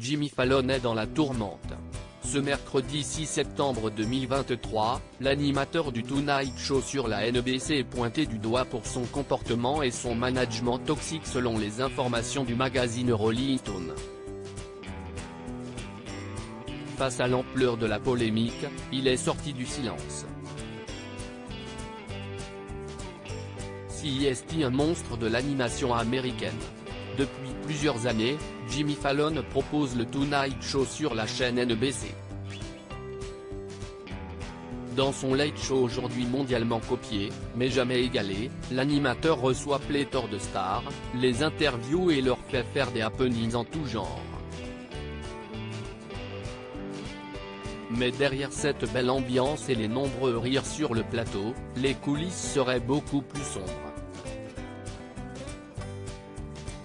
Jimmy Fallon est dans la tourmente. Ce mercredi 6 septembre 2023, l'animateur du Tonight Show sur la NBC est pointé du doigt pour son comportement et son management toxique selon les informations du magazine Rolling Stone. Face à l'ampleur de la polémique, il est sorti du silence. C'est un monstre de l'animation américaine. Depuis plusieurs années, Jimmy Fallon propose le Tonight Show sur la chaîne NBC. Dans son Late Show aujourd'hui mondialement copié, mais jamais égalé, l'animateur reçoit pléthore de stars, les interviews et leur fait faire des happenings en tout genre. Mais derrière cette belle ambiance et les nombreux rires sur le plateau, les coulisses seraient beaucoup plus sombres.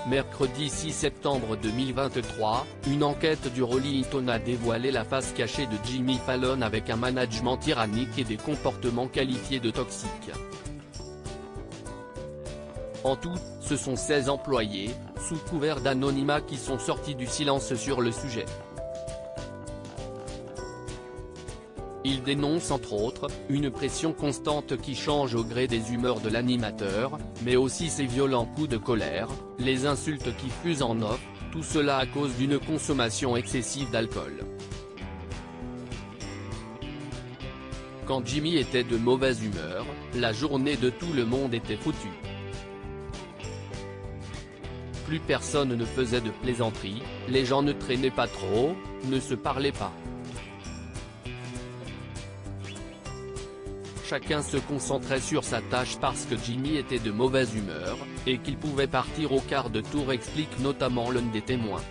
Mercredi 6 septembre 2023, une enquête du Rolling Stone a dévoilé la face cachée de Jimmy Fallon avec un management tyrannique et des comportements qualifiés de toxiques. En tout, ce sont 16 employés, sous couvert d'anonymat qui sont sortis du silence sur le sujet. Il dénonce entre autres, une pression constante qui change au gré des humeurs de l'animateur, mais aussi ses violents coups de colère, les insultes qui fusent en off, tout cela à cause d'une consommation excessive d'alcool. Quand Jimmy était de mauvaise humeur, la journée de tout le monde était foutue. Plus personne ne faisait de plaisanteries, les gens ne traînaient pas trop, ne se parlaient pas. Chacun se concentrait sur sa tâche parce que Jimmy était de mauvaise humeur, et qu'il pouvait partir au quart de tour, explique notamment l'un des témoins.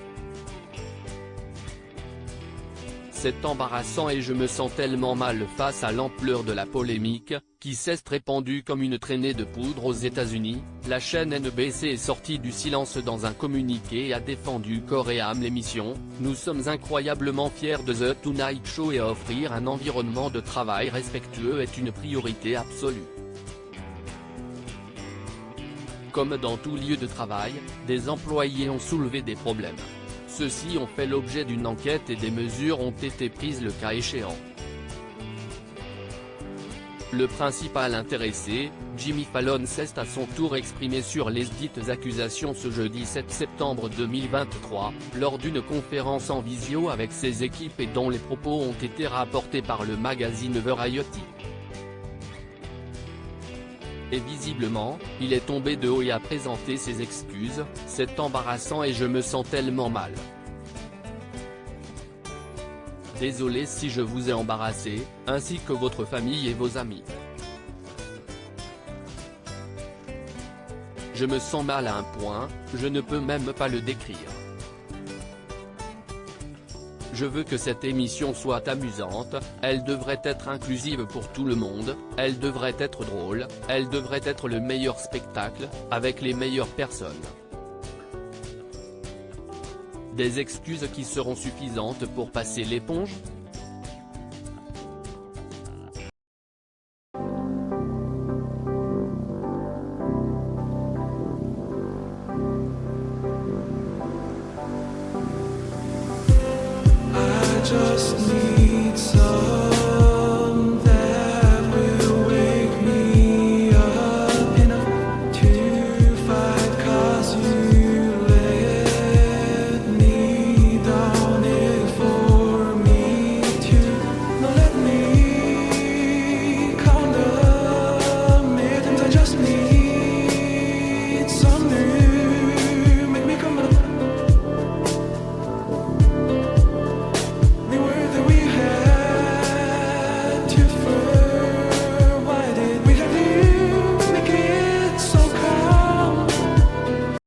C'est embarrassant et je me sens tellement mal face à l'ampleur de la polémique, qui s'est répandue comme une traînée de poudre aux États-Unis. La chaîne NBC est sortie du silence dans un communiqué et a défendu corps et âme l'émission. Nous sommes incroyablement fiers de The Tonight Show et offrir un environnement de travail respectueux est une priorité absolue. Comme dans tout lieu de travail, des employés ont soulevé des problèmes. Ceux-ci ont fait l'objet d'une enquête et des mesures ont été prises le cas échéant. Le principal intéressé, Jimmy Fallon, s'est à son tour exprimé sur les dites accusations ce jeudi 7 septembre 2023, lors d'une conférence en visio avec ses équipes et dont les propos ont été rapportés par le magazine Variety. Et visiblement, il est tombé de haut et a présenté ses excuses. C'est embarrassant et je me sens tellement mal. Désolé si je vous ai embarrassé, ainsi que votre famille et vos amis. Je me sens mal à un point, je ne peux même pas le décrire. Je veux que cette émission soit amusante, elle devrait être inclusive pour tout le monde, elle devrait être drôle, elle devrait être le meilleur spectacle, avec les meilleures personnes. Des excuses qui seront suffisantes pour passer l'éponge? Just need